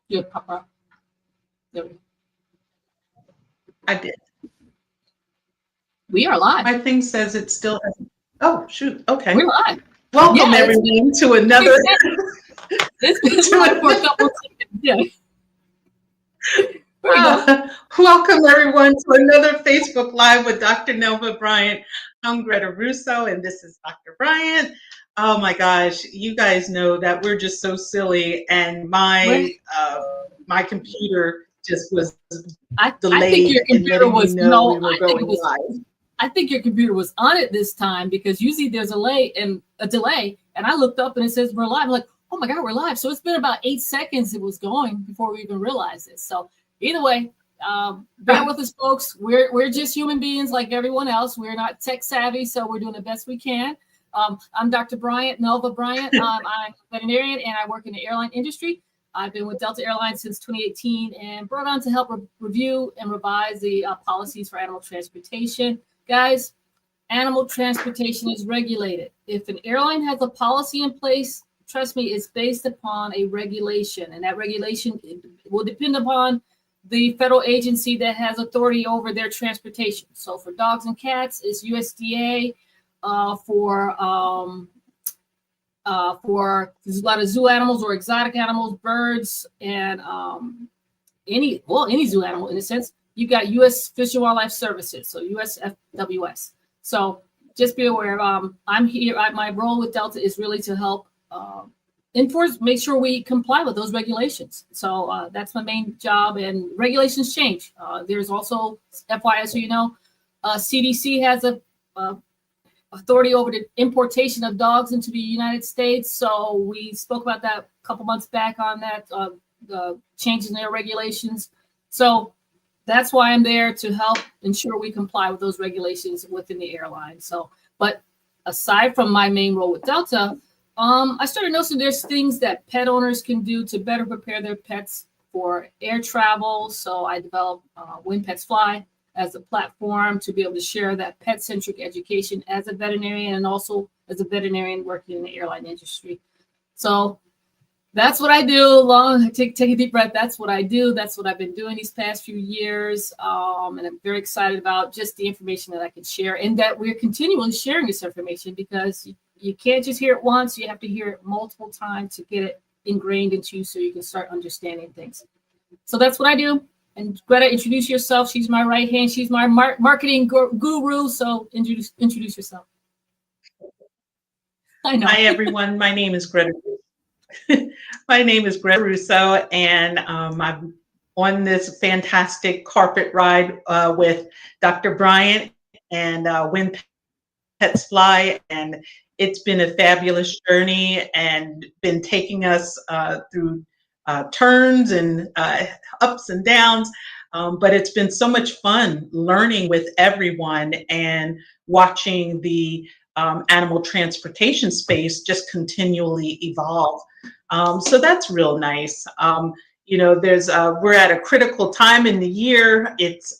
Your papa. There we go. I did. We are live. My thing says it still hasn't. Oh, shoot. Okay. We're live. Welcome, everyone, to another. It's been live for a couple of seconds. Yeah. Welcome, everyone, to another Facebook Live with Dr. Nelva Bryant. I'm Greta Russo, and this is Dr. Bryant. Oh my gosh, you guys know that we're just so silly, and my computer just was delayed. I think your computer was, we were going live. I think your computer was on it this time because usually there's a delay, and I looked up and it says we're live. I'm like, oh my God, we're live. So it's been about 8 seconds it was going before we even realized it. So either way, bear with us, folks. We're just human beings like everyone else. We're not tech savvy, so we're doing the best we can. I'm Dr. Bryant, Nelva Bryant. I'm a veterinarian and I work in the airline industry. I've been with Delta Airlines since 2018 and brought on to help review and revise the policies for animal transportation. Guys, animal transportation is regulated. If an airline has a policy in place, trust me, it's based upon a regulation, and that regulation will depend upon the federal agency that has authority over their transportation. So for dogs and cats, it's USDA. For there's a lot of zoo animals or exotic animals, birds, and any zoo animal in a sense. You got U.S. Fish and Wildlife Services, so USFWS. So just be aware of. I'm here. My role with Delta is really to help enforce, make sure we comply with those regulations. So that's my main job. And regulations change. There's also, FYI, so you know, CDC has a authority over the importation of dogs into the United States. So we spoke about that a couple months back on that, the changes in their regulations. So that's why I'm there, to help ensure we comply with those regulations within the airline. So, but aside from my main role with Delta, I started noticing there's things that pet owners can do to better prepare their pets for air travel. So I developed When Pets Fly as a platform to be able to share that pet-centric education as a veterinarian and also as a veterinarian working in the airline industry. So that's what I do. Take a deep breath. That's what I do. That's what I've been doing these past few years. And I'm very excited about just the information that I can share, and that we're continually sharing this information, because you can't just hear it once. You have to hear it multiple times to get it ingrained into you so you can start understanding things. So that's what I do. And Greta, introduce yourself. She's my right hand. She's my marketing guru. So introduce yourself. I know. Hi, everyone. My name is Greta. My name is Greta Russo, and I'm on this fantastic carpet ride with Dr. Bryant and When Pets Fly, and it's been a fabulous journey and been taking us through turns and ups and downs, but it's been so much fun learning with everyone and watching the animal transportation space just continually evolve. So that's real nice. We're at a critical time in the year. It's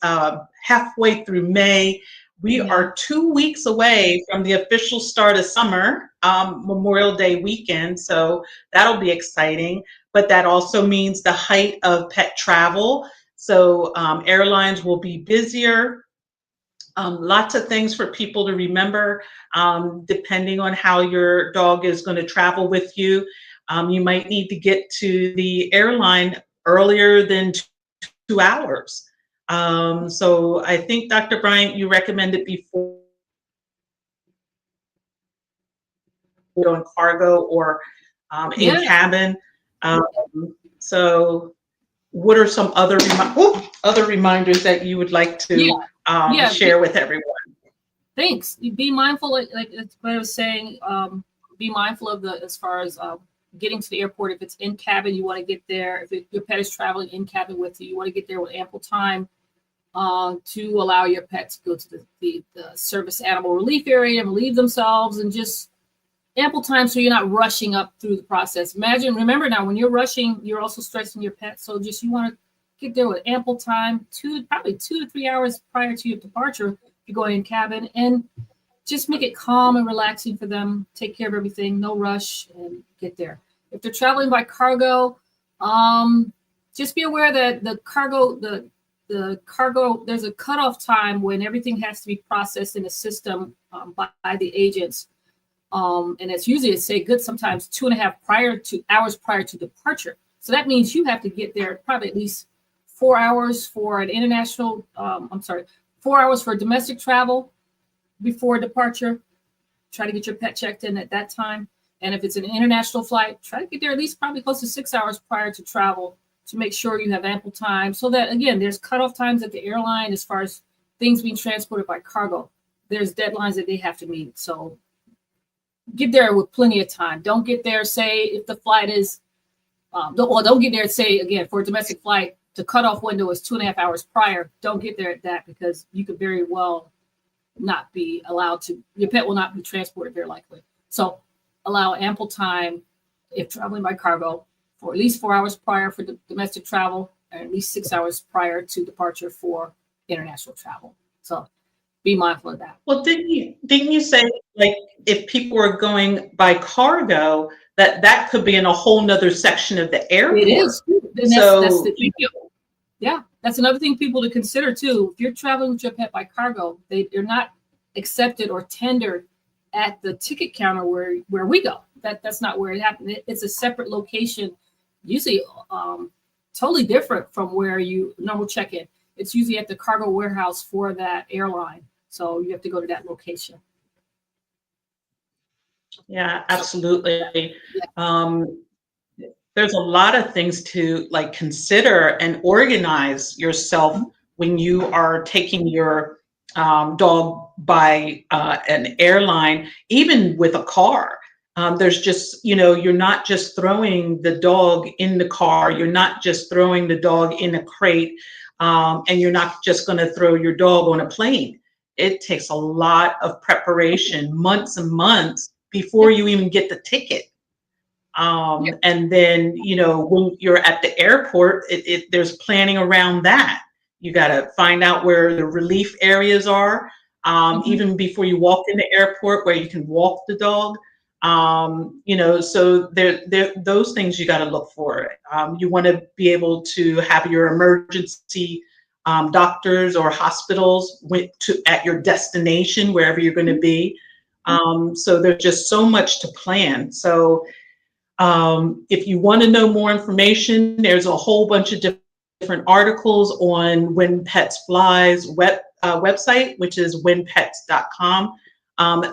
halfway through May. We are 2 weeks away from the official start of summer, Memorial Day weekend. So that'll be exciting. But that also means the height of pet travel. So airlines will be busier. Lots of things for people to remember, depending on how your dog is going to travel with you. You might need to get to the airline earlier than 2 hours. So I think, Dr. Bryant, you recommended before on cargo or in cabin. So what are some other reminders that you would like to share with everyone? Thanks. Be mindful, like what I was saying, be mindful of as far as getting to the airport. If it's in cabin, you want to get there. If your pet is traveling in cabin with you, you want to get there with ample time to allow your pet to go to the service animal relief area and relieve themselves, and just ample time so you're not rushing up through the process. Remember now, when you're rushing, you're also stressing your pet. So just, you want to get there with ample time, probably 2 to 3 hours prior to your departure. You're going in cabin, and just make it calm and relaxing for them. Take care of everything, no rush, and get there. If they're traveling by cargo, just be aware that the cargo, there's a cutoff time when everything has to be processed in the system by the agents. And it's usually, say, good sometimes 2.5 hours prior to departure. So that means you have to get there probably at least 4 hours for an international, 4 hours for domestic travel before departure. Try to get your pet checked in at that time. And if it's an international flight, try to get there at least probably close to 6 hours prior to travel to make sure you have ample time. So that, again, there's cutoff times at the airline as far as things being transported by cargo. There's deadlines that they have to meet. So get there with plenty of time. Don't get there, say, if the flight is, don't get there, say, again, for a domestic flight, the cutoff window is 2.5 hours prior. Don't get there at that, because you could very well not be allowed to, your pet will not be transported very likely. So allow ample time if traveling by cargo for at least 4 hours prior for the domestic travel, and at least 6 hours prior to departure for international travel. So be mindful of that. Well, didn't you say, like, if people are going by cargo, that could be in a whole nother section of the airport? It is. So that's the thing. Yeah, that's another thing people to consider too. If you're traveling with your pet by cargo, they're not accepted or tendered at the ticket counter where we go. That's not where it happened. It's a separate location, usually totally different from where you normal check in. It's usually at the cargo warehouse for that airline. So you have to go to that location. Yeah, absolutely. There's a lot of things to like consider and organize yourself when you are taking your dog by an airline, even with a car. There's just, you're not just throwing the dog in the car. You're not just throwing the dog in a crate, and you're not just going to throw your dog on a plane. It takes a lot of preparation, months and months before you even get the ticket. And then, when you're at the airport, there's planning around that. You got to find out where the relief areas are, even before you walk in the airport, where you can walk the dog. So those things you got to look for. You want to be able to have your emergency doctors or hospitals at your destination, wherever you're going to be. So there's just so much to plan. So if you want to know more information, there's a whole bunch of different articles on When Pets Fly's website, which is whenpets.com,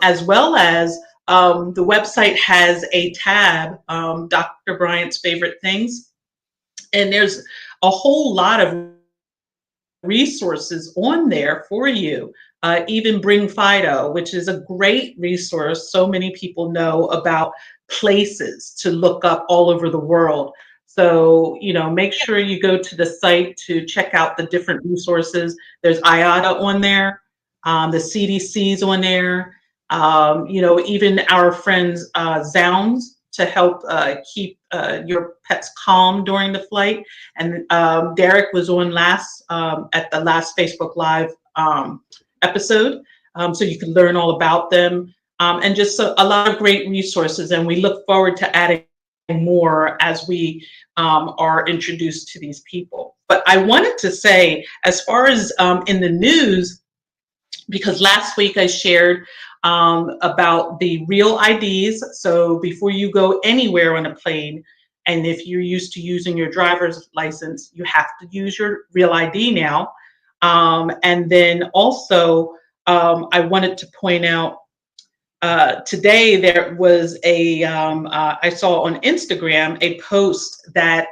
as well as the website has a tab, Dr. Bryant's Favorite Things, and there's a whole lot of resources on there for you. Even Bring Fido, which is a great resource. So many people know about places to look up all over the world. So, make sure you go to the site to check out the different resources. There's IATA on there, the CDC's on there, even our friends Zounds to help keep your pets calm during the flight. And Derek was on at the last Facebook Live episode, so you can learn all about them, and just a lot of great resources. And we look forward to adding more as we are introduced to these people. But I wanted to say, as far as in the news, because last week I shared about the real IDs. So before you go anywhere on a plane, and if you're used to using your driver's license, you have to use your real ID now. And then also, I wanted to point out, today there was I saw on Instagram a post that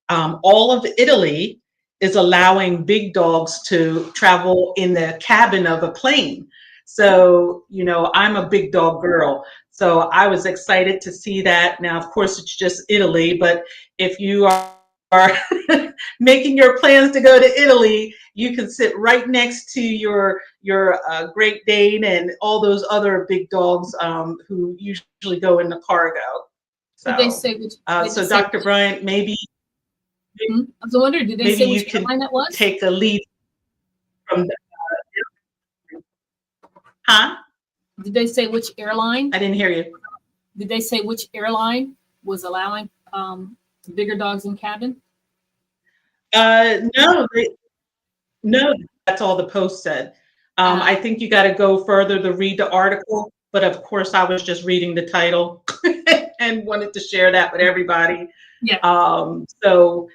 all of Italy is allowing big dogs to travel in the cabin of a plane. So, I'm a big dog girl, so I was excited to see that. Now, of course, it's just Italy, but if you are making your plans to go to Italy, you can sit right next to your Great Dane and all those other big dogs who usually go in the cargo. So, did they say which? So Dr. Bryant, maybe I was wondering, did they say which airline that was? Take a lead from the. Huh? Did they say which airline? I didn't hear you. Did they say which airline was allowing bigger dogs in cabin? No, no, that's all the post said. I Uh, think you got to go further to read the article, but of course, I was just reading the title and wanted to share that with everybody. yeah. So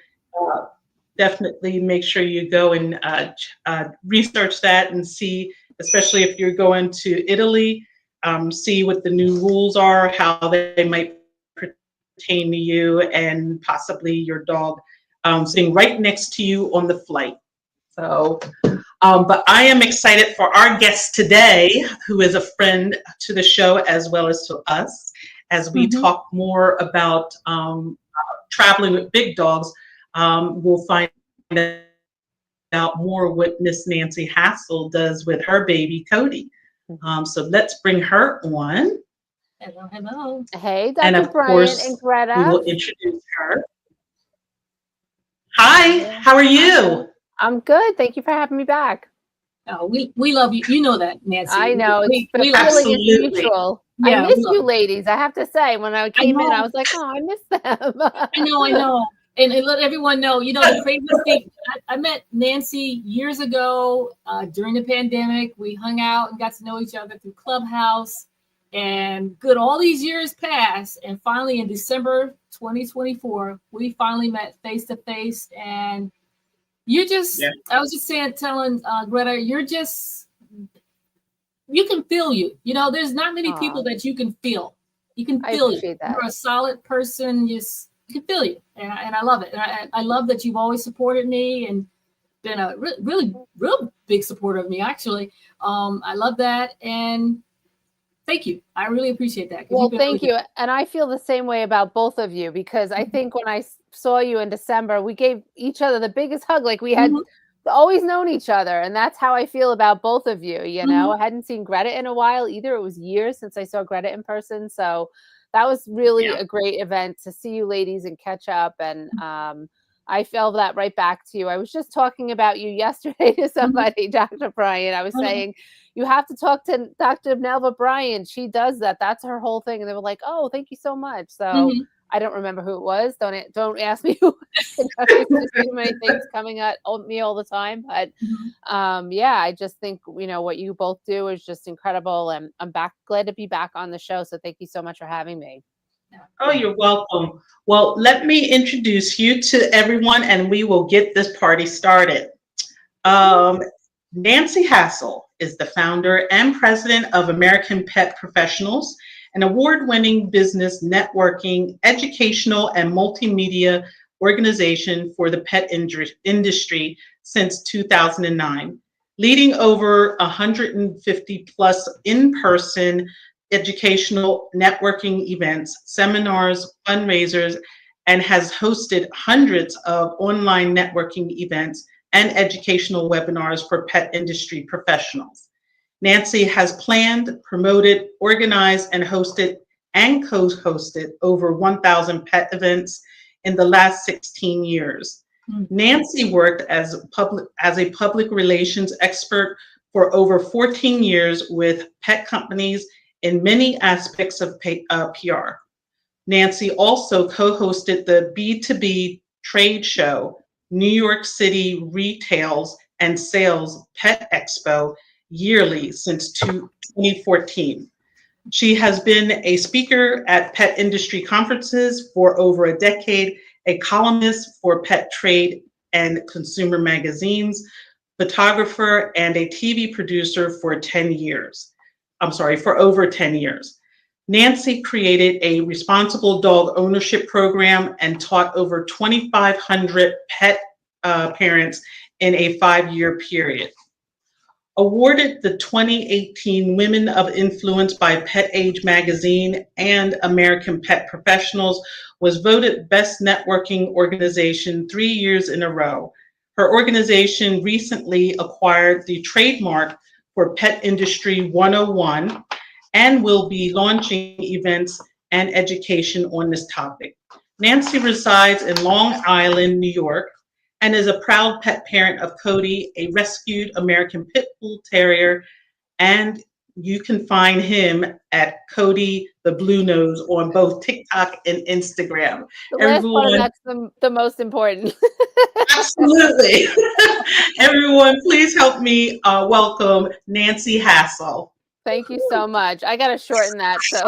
definitely make sure you go and research that and see, especially if you're going to Italy, see what the new rules are, how they might pertain to you and possibly your dog sitting right next to you on the flight. So, but I am excited for our guest today, who is a friend to the show as well as to us, as we Hmm. talk more about traveling with big dogs. We'll find out more what Miss Nancy Hassel does with her baby Cody. So let's bring her on, Hello, hello. Hey, and Dr. of Bryant and course, we Greta. will introduce her. Hi, Yeah. how are Hi. you? I'm good. Thank you for having me back. Oh, we love you. You know that, Nancy. I know the We love you. feeling is Absolutely. mutual. I Yeah, we miss love you you. ladies. I have to say, when I I came in, I know. was like, oh, I miss them. I know, I know. And let everyone know, the craziest thing, I met Nancy years ago during the pandemic. We hung out and got to know each other through Clubhouse. And good, all these years passed. And finally, in December 2024, we finally met face to face. And Yeah. I was just telling Greta, you can feel you. There's not many people Aw, that you can feel. You can I feel you. appreciate that. You're a solid person. You can feel you, and I love it. And I love that you've always supported me and been a really real big supporter of me. Actually, I love that, and thank you. I really appreciate that because you've Well, been really thank good. you. And I feel the same way about both of you because I think when I saw you in December, we gave each other the biggest hug. Like we had Hmm. always known each other. And that's how I feel about both of you. Hmm. I hadn't seen Greta in a while either. It was years since I saw Greta in person. So that was really Yeah. a great event to see you ladies and catch up. And I feel that right back to you. I was just talking about you yesterday to Hmm. somebody, Dr. Bryant. I was saying, you have to talk to Dr. Nelva Bryant. She does that. That's her whole thing. And they were like, "Oh, thank you so much." So Hmm. I don't remember who it was. Don't ask me who. There's just too many things coming at me all the time. But yeah, I just think what you both do is just incredible, and I'm glad to be back on the show. So thank you so much for having me. Oh, you're welcome. Well, let me introduce you to everyone and we will get this party started. Um, Nancy Hassel is the founder and president of American Pet Professionals, an award winning business networking, educational, and multimedia organization for the pet industry since 2009, leading over 150 plus in person educational networking events, seminars, fundraisers, and has hosted hundreds of online networking events and educational webinars for pet industry professionals. Nancy has planned, promoted, organized, and hosted and co-hosted over 1,000 pet events in the last 16 years. Nancy worked as a public relations expert for over 14 years with pet companies in many aspects of PR. Nancy also co-hosted the B2B trade show, New York City Retails and Sales Pet Expo yearly since 2014. She has been a speaker at pet industry conferences for over a decade, a columnist for pet trade and consumer magazines, photographer, and a TV producer for 10 years. I'm sorry, for over 10 years. Nancy created a responsible dog ownership program and taught over 2,500 pet parents in a 5-year period. Awarded the 2018 Women of Influence by Pet Age magazine and American Pet Professionals, was voted Best Networking Organization 3 years in a row. Her organization recently acquired the trademark for Pet Industry 101 and will be launching events and education on this topic. Nancy resides in Long Island, New York, and is a proud pet parent of Cody, a rescued American Pit Bull Terrier, and you can find him at Cody the Blue Nose on both TikTok and Instagram. The last part of Everyone, that's the most important. Absolutely. Everyone, please help me welcome Nancy Hassel. Thank you so much. I got to shorten that. So you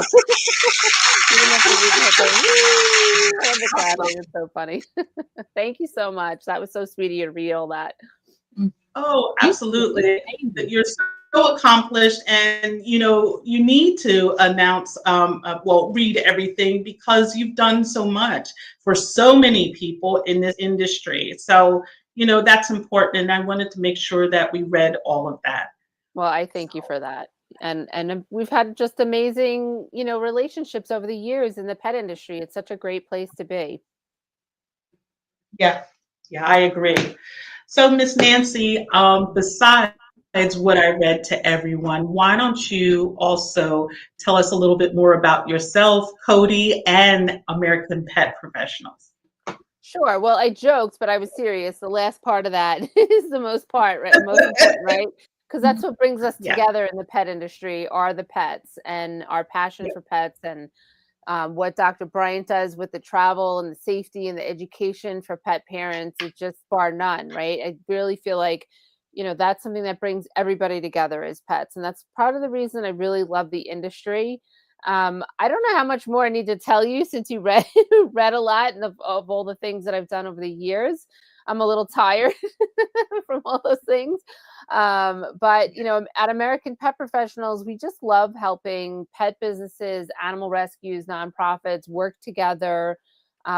didn't have to read the whole thing. Woo! I love the clapping. It's so funny. Thank you so much. That was so sweet of you to read all that. Oh, absolutely. You're so accomplished, and you need to announce, read everything because you've done so much for so many people in this industry. So, that's important, and I wanted to make sure that we read all of that. Well, I thank you for that. And we've had just amazing, relationships over the years in the pet industry. It's such a great place to be. Yeah, yeah, I agree. So, Miss Nancy, besides what I read to everyone, why don't you also tell us a little bit more about yourself, Cody, and American Pet Professionals? Sure. Well, I joked, but I was serious. The last part of that is the most important, right? Because that's what brings us Yeah. together in the pet industry are the pets and our passion for pets and what Dr. Bryant does with the travel and the safety and the education for pet parents is just bar none, right? I really feel like, that's something that brings everybody together as pets. And that's part of the reason I really love the industry. I don't know how much more I need to tell you since you read read a lot of all the things that I've done over the years. I'm a little tired from all those things. But at American Pet Professionals, we just love helping pet businesses, animal rescues, nonprofits work together.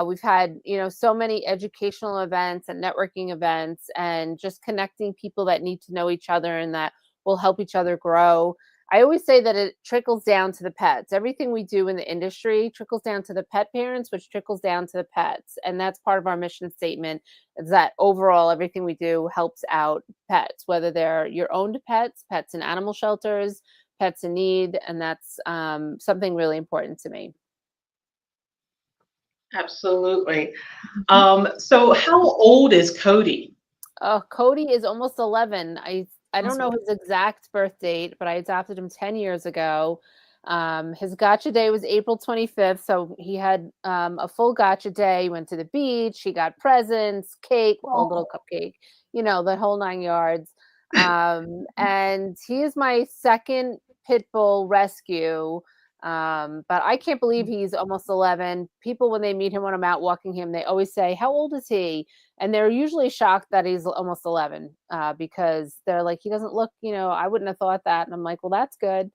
We've had, so many educational events and networking events and just connecting people that need to know each other and that will help each other grow. I always say that it trickles down to the pets. Everything we do in the industry trickles down to the pet parents, which trickles down to the pets. And that's part of our mission statement is that overall, everything we do helps out pets, whether they're your owned pets, pets in animal shelters, pets in need. And that's something really important to me. Absolutely. So how old is Cody? Cody is almost 11. I don't know his exact birth date, but I adopted him 10 years ago. His gotcha day was April 25th. So he had a full gotcha day. He went to the beach. He got presents, cake, a little cupcake, the whole 9 yards. And he is my second pit bull rescue. But I can't believe he's almost 11. People, when they meet him, when I'm out walking him, they always say, "How old is he?" And they're usually shocked that he's almost 11 because they're like, he doesn't look, I wouldn't have thought that. And I'm like, well, that's good.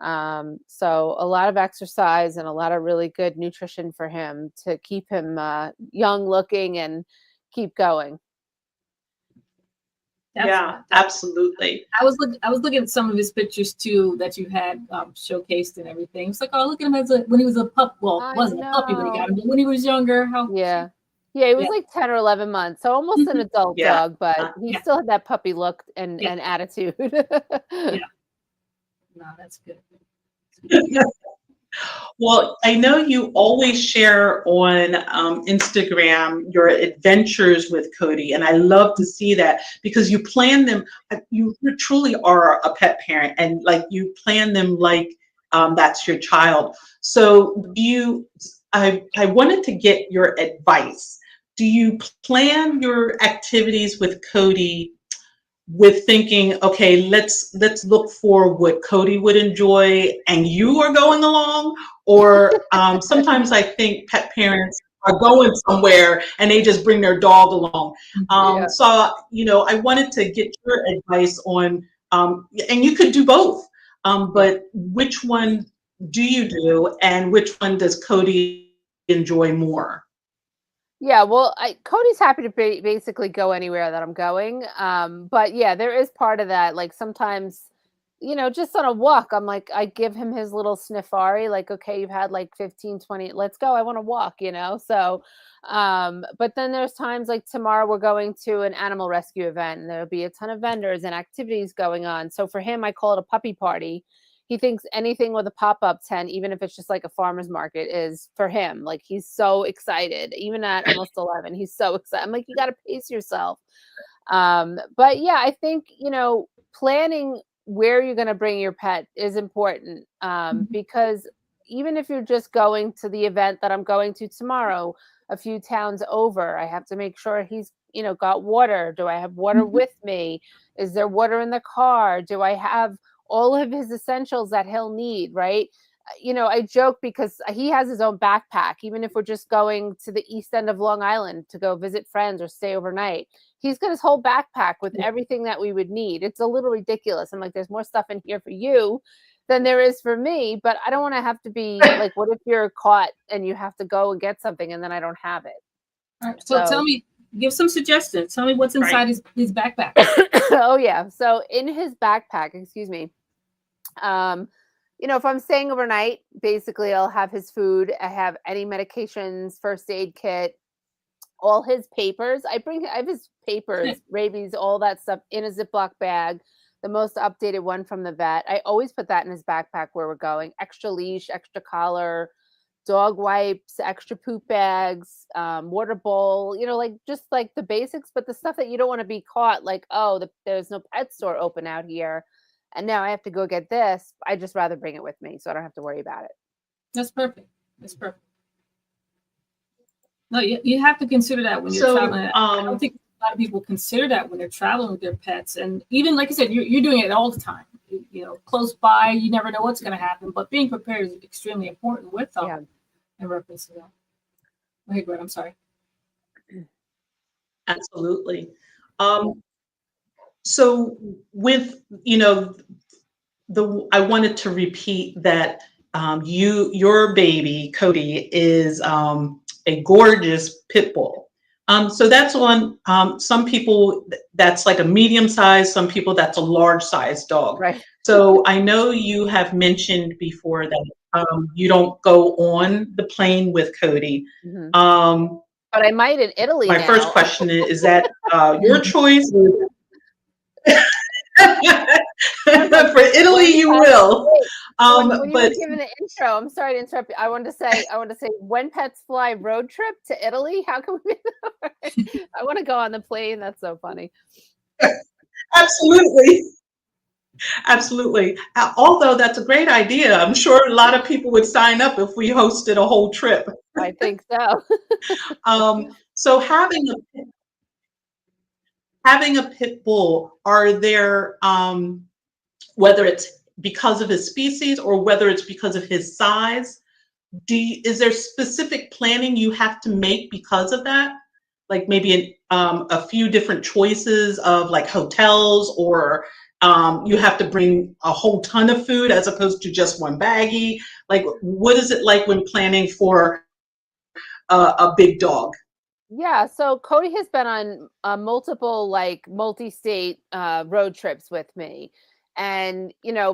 So a lot of exercise and a lot of really good nutrition for him to keep him young looking and keep going. Yeah, absolutely. I was looking at some of his pictures too that you had showcased and everything. It's like, oh, look at him when he was a pup. Well, wasn't a puppy when he got him, but when he was younger, Yeah, he was like 10 or 11 months, so almost an adult dog, but he still had that puppy look and attitude. Yeah, no, that's good. Well, I know you always share on Instagram your adventures with Cody, and I love to see that because you plan them. You truly are a pet parent, and like you plan them like that's your child. So, I wanted to get your advice. Do you plan your activities with Cody with thinking, okay, let's look for what Cody would enjoy and you are going along? Or sometimes I think pet parents are going somewhere and they just bring their dog along. So, I wanted to get your advice on, and you could do both, but which one do you do and which one does Cody enjoy more? Yeah, well, Cody's happy to basically go anywhere that I'm going. But yeah, there is part of that. Like sometimes, just on a walk, I'm like, I give him his little sniffari, like, okay, you've had like 15, 20, let's go. I want to walk, So, but then there's times like tomorrow we're going to an animal rescue event and there'll be a ton of vendors and activities going on. So for him, I call it a puppy party. He thinks anything with a pop-up tent, even if it's just like a farmer's market, is for him. Like he's so excited, even at almost 11, he's so excited. I'm like, you got to pace yourself. But yeah, I think, planning where you're going to bring your pet is important because even if you're just going to the event that I'm going to tomorrow, a few towns over. I have to make sure he's, got water. Do I have water with me? Is there water in the car? Do I have all of his essentials that he'll need, right? I joke because he has his own backpack. Even if we're just going to the east end of Long Island to go visit friends or stay overnight, he's got his whole backpack with everything that we would need. It's a little ridiculous. I'm like, there's more stuff in here for you than there is for me, but I don't want to have to be like, what if you're caught and you have to go and get something and then I don't have it? All right, so tell me, give some suggestions. Tell me what's inside his backpack. Oh yeah. So in his backpack, excuse me, if I'm staying overnight, basically I'll have his food. I have any medications, first aid kit, all his papers. I have his papers, rabies, all that stuff in a Ziploc bag. The most updated one from the vet. I always put that in his backpack where we're going. Extra leash, extra collar, dog wipes, extra poop bags, water bowl, just like the basics, but the stuff that you don't want to be caught like, there's no pet store open out here. And now I have to go get this. I just rather bring it with me so I don't have to worry about it. That's perfect. No, you have to consider that when you're traveling. I don't think a lot of people consider that when they're traveling with their pets. And even like I said, you're doing it all the time. Close by, you never know what's going to happen. But being prepared is extremely important with them in reference to that. Go ahead, Greg, I'm sorry. Absolutely. So with, I wanted to repeat that your baby, Cody, is a gorgeous pit bull. So that's on some people, that's like a medium size, some people that's a large size dog. Right. So I know you have mentioned before that you don't go on the plane with Cody. Mm-hmm. But I might in Italy My now. first question is that your choice? For Italy, you will. When you were giving the intro, I'm sorry to interrupt you. I want to say, when pets fly road trip to Italy, how can we? I want to go on the plane. That's so funny. Absolutely. Although that's a great idea, I'm sure a lot of people would sign up if we hosted a whole trip. I think so. So having a pit bull, are there, whether it's because of his species or whether it's because of his size, is there specific planning you have to make because of that? Like maybe a few different choices of like hotels, or you have to bring a whole ton of food as opposed to just one baggie? Like, what is it like when planning for a big dog? Yeah, so Cody has been on multiple multi-state road trips with me. And,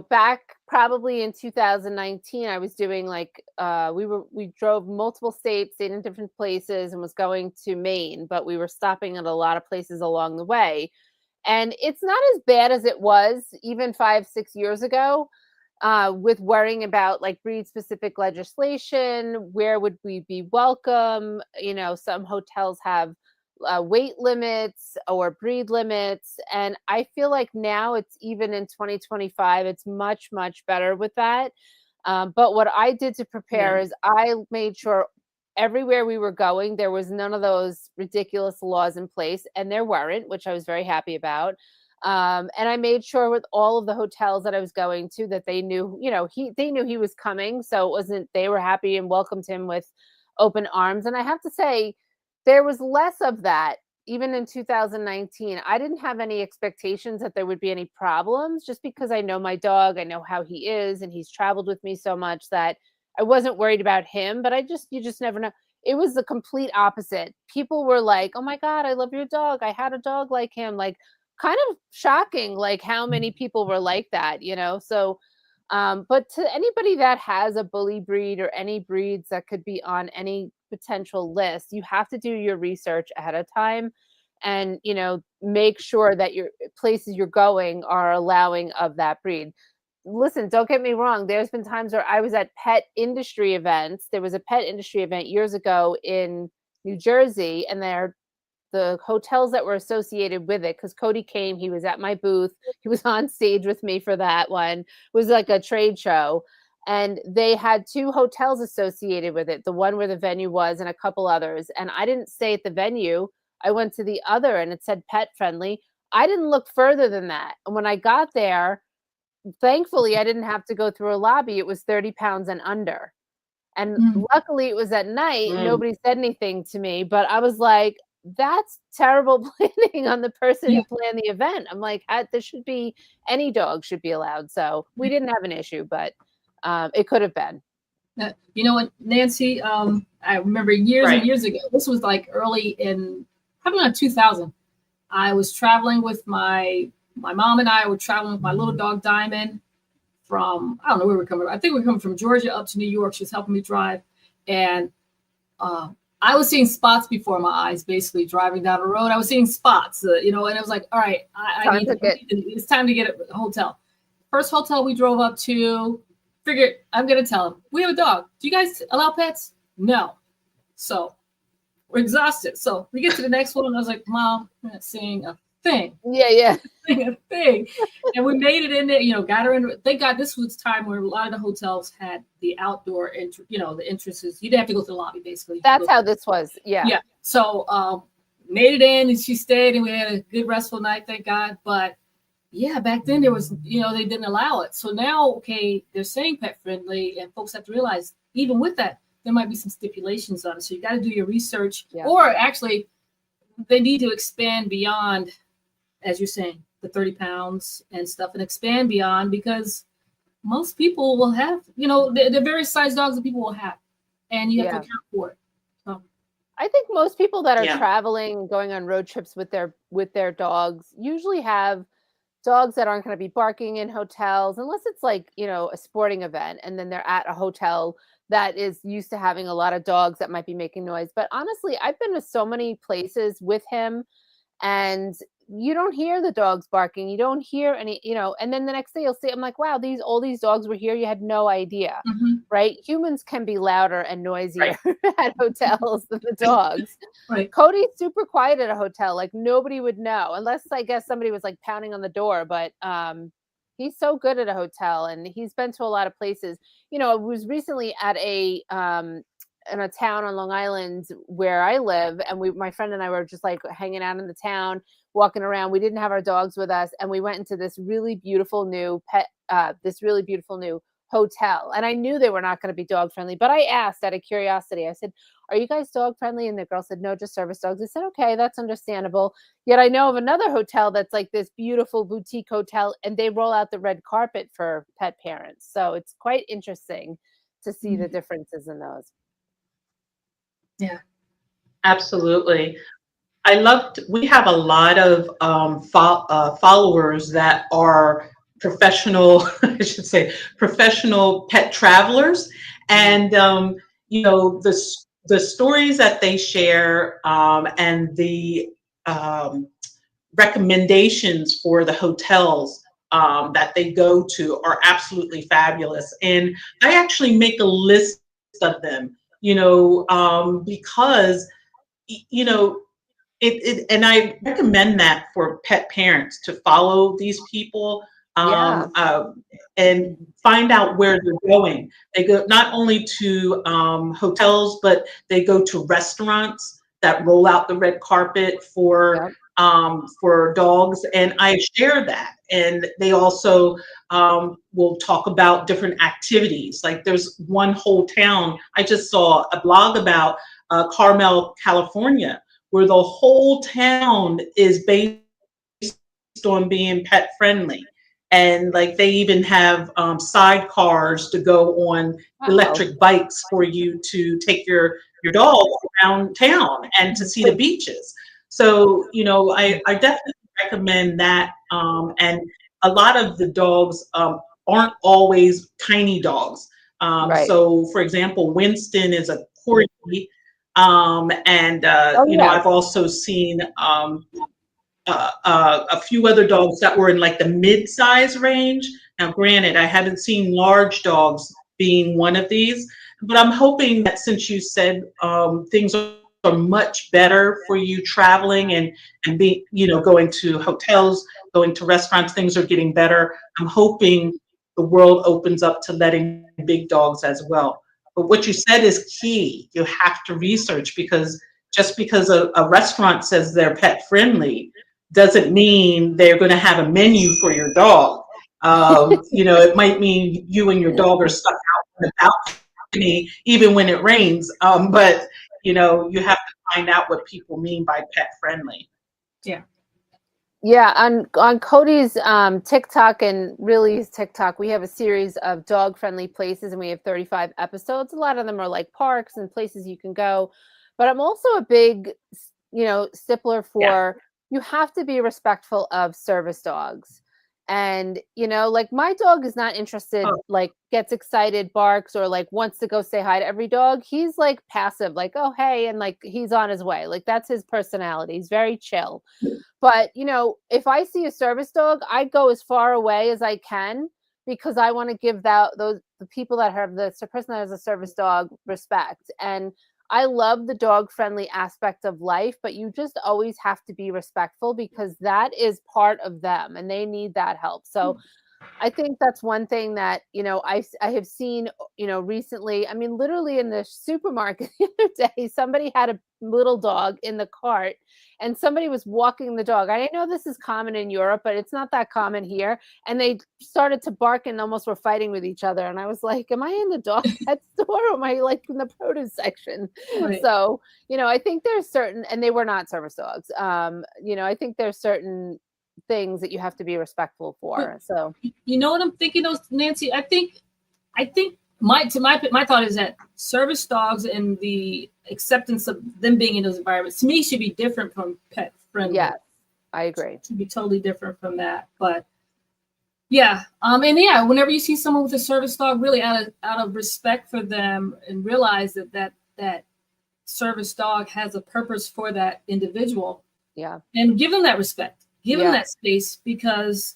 back probably in 2019, I was doing we drove multiple states, stayed in different places, and was going to Maine, but we were stopping at a lot of places along the way. And it's not as bad as it was even 5-6 years ago, with worrying about breed specific legislation. Where would we be welcome? Some hotels have weight limits or breed limits. And I feel like now it's even in 2025, it's much, much better with that. But what I did to prepare is I made sure everywhere we were going, there was none of those ridiculous laws in place, and there weren't, which I was very happy about. And I made sure with all of the hotels that I was going to that they knew, they knew he was coming. So it wasn't, they were happy and welcomed him with open arms. And I have to say, there was less of that even in 2019. I didn't have any expectations that there would be any problems, just because I know my dog, I know how he is, and he's traveled with me so much that I wasn't worried about him. But you just never know. It was the complete opposite. People were like, "Oh my God, I love your dog. I had a dog like him." Kind of shocking, how many people were like that, So, but to anybody that has a bully breed or any breeds that could be on any potential list, you have to do your research ahead of time and, make sure that your places you're going are allowing of that breed. Listen, don't get me wrong. There's been times where I was at pet industry events. There was a pet industry event years ago in New Jersey, and the hotels that were associated with it, because Cody came, he was at my booth, he was on stage with me for that one. It was like a trade show. and they had 2 hotels associated with it, the one where the venue was and a couple others. And I didn't stay at the venue. I went to the other and it said pet friendly. I didn't look further than that. And when I got there, thankfully I didn't have to go through a lobby. It was 30 pounds and under. And luckily it was at night. Nobody said anything to me, but I was like, that's terrible planning on the person who planned the event. I'm like, there should be, any dog should be allowed. So we didn't have an issue, but it could have been. You know what, Nancy, I remember years and years ago, this was like early in, probably around 2000. I was traveling with my mom, and I were traveling with my little dog Diamond from, I don't know where we're coming from. I think we're coming from Georgia up to New York. She was helping me drive. And I was seeing spots before my eyes, basically driving down the road. I was seeing spots, and I was like, all right, it's time to get a hotel. First hotel we drove up to, figured I'm going to tell them, we have a dog. Do you guys allow pets? No. So we're exhausted. So we get to the next one, and I was like, Mom, I'm not seeing a thing. Yeah. A thing. And we made it in there, got her in. Thank God this was time where a lot of the hotels had the outdoor, the entrances. You didn't have to go to the lobby, basically. That's how this was. Yeah. Yeah. So made it in, and she stayed, and we had a good restful night, thank God. But yeah, back then there was, they didn't allow it. So now, okay, they're saying pet friendly, and folks have to realize, even with that, there might be some stipulations on it. So you got to do your research, or actually they need to expand beyond, as you're saying, the 30 pounds and stuff, and expand beyond, because most people will have, the various size dogs that people will have, and you have to account for it. So I think most people that are traveling, going on road trips with their dogs, usually have dogs that aren't going to be barking in hotels, unless it's like, a sporting event, and then they're at a hotel that is used to having a lot of dogs that might be making noise. But honestly, I've been to so many places with him, and you don't hear the dogs barking. You don't hear any, and then the next day you'll see, I'm like, wow, all these dogs were here. You had no idea, right? Humans can be louder and noisier at hotels than the dogs. Right. Cody's super quiet at a hotel. Like, nobody would know, unless I guess somebody was like pounding on the door, but he's so good at a hotel, and he's been to a lot of places. I was recently at in a town on Long Island where I live, and my friend and I were just like hanging out in the town, walking around. We didn't have our dogs with us, and we went into this really beautiful new hotel. And I knew they were not going to be dog friendly, but I asked out of curiosity. I said, "Are you guys dog friendly?" And the girl said, "No, just service dogs." I said, "Okay, that's understandable." Yet I know of another hotel that's like this beautiful boutique hotel, and they roll out the red carpet for pet parents. So it's quite interesting to see the differences in those. Yeah, absolutely. We have a lot of followers that are professional, I should say, professional pet travelers. And, the stories that they share and the recommendations for the hotels that they go to are absolutely fabulous. And I actually make a list of them, because, and I recommend that for pet parents to follow these people and find out where they're going. They go not only to hotels, but they go to restaurants that roll out the red carpet for dogs. And I share that. And they also will talk about different activities. Like there's one whole town, I just saw a blog about Carmel, California, where the whole town is based on being pet friendly. And like they even have sidecars to go on electric bikes for you to take your dog around town and to see the beaches. So, I definitely recommend that. And a lot of the dogs aren't always tiny dogs. So, for example, Winston is a corgi. I've also seen a few other dogs that were in like the mid-size range. Now, granted, I haven't seen large dogs being one of these, but I'm hoping that since you said things are much better for you traveling and being, going to hotels, going to restaurants, things are getting better. I'm hoping the world opens up to letting big dogs as well. But what you said is key. You have to research, because just because a restaurant says they're pet friendly doesn't mean they're going to have a menu for your dog. It might mean you and your dog are stuck out on the balcony even when it rains. But you have to find out what people mean by pet friendly. Yeah. Yeah, on Cody's TikTok and Lily's TikTok, we have a series of dog-friendly places, and we have 35 episodes. A lot of them are like parks and places you can go. But I'm also a big, stippler for you have to be respectful of service dogs. And, like my dog is not interested, like gets excited, barks, or like wants to go say hi to every dog. He's like passive, like, oh, hey, and like he's on his way. Like that's his personality. He's very chill. But, if I see a service dog, I go as far away as I can, because I want to give the people that have the person that has a service dog respect. And I love the dog friendly aspect of life, but you just always have to be respectful, because that is part of them and they need that help. So I think that's one thing that, I have seen, recently. I mean, literally in the supermarket the other day, somebody had a little dog in the cart and somebody was walking the dog. I know this is common in Europe, but it's not that common here. And they started to bark and almost were fighting with each other. And I was like, am I in the dog pet store, or am I like in the produce section? Right. So, I think there's certain, and they were not service dogs. I think there's certain things that you have to be respectful for. So you know what I'm thinking of, Nancy? I think my thought is that service dogs and the acceptance of them being in those environments, to me, should be different from pet friendly. Yeah, I agree. It should be totally different from that. But whenever you see someone with a service dog, really out of respect for them, and realize that service dog has a purpose for that individual. Yeah. And give them that respect. Give them that space, because